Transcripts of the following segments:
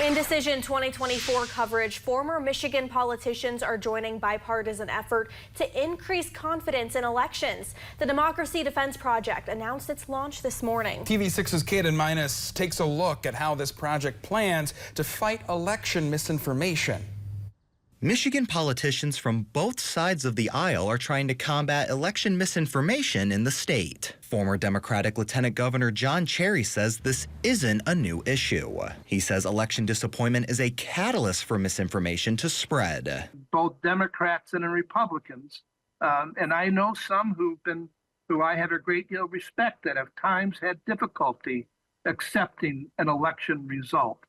In Decision 2024 coverage, former Michigan politicians are joining bipartisan effort to increase confidence in elections. The Democracy Defense Project announced its launch this morning. TV6's Caden Minus takes a look at how this project plans to fight election misinformation. Michigan politicians from both sides of the aisle are trying to combat election misinformation in the state. Former Democratic Lieutenant Governor John Cherry says this isn't a new issue. He says election disappointment is a catalyst for misinformation to spread. Both Democrats and Republicans, and I know some who I have a great deal of respect that have times had difficulty accepting an election result.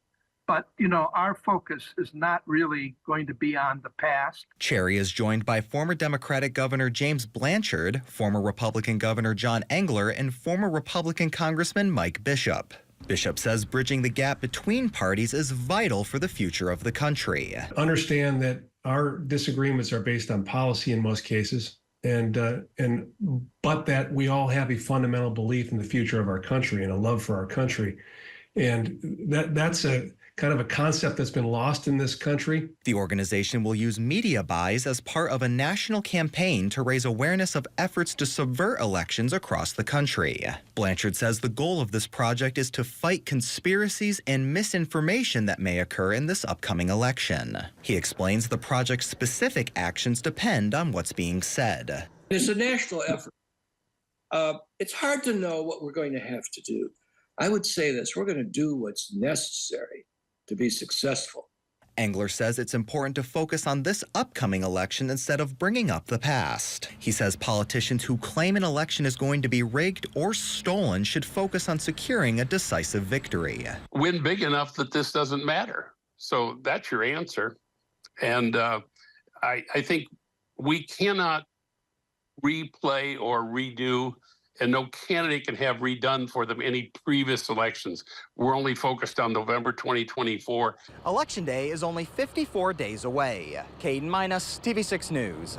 But, our focus is not really going to be on the past. Cherry is joined by former Democratic Governor James Blanchard, former Republican Governor John Engler, and former Republican Congressman Mike Bishop. Bishop says bridging the gap between parties is vital for the future of the country. Understand that our disagreements are based on policy in most cases, but that we all have a fundamental belief in the future of our country and a love for our country. And that's a kind of a concept that's been lost in this country. The organization will use media buys as part of a national campaign to raise awareness of efforts to subvert elections across the country. Blanchard says the goal of this project is to fight conspiracies and misinformation that may occur in this upcoming election. He explains the project's specific actions depend on what's being said. It's a national effort. It's hard to know what we're going to have to do. I would say this: we're going to do what's necessary to be successful. Engler says it's important to focus on this upcoming election instead of bringing up the past. He says politicians who claim an election is going to be rigged or stolen should focus on securing a decisive victory. Win big enough that this doesn't matter. So that's your answer. And I think we cannot replay or redo, and no candidate can have redone for them any previous elections. We're only focused on November 2024. Election Day is only 54 days away. Caden Minus, TV6 News.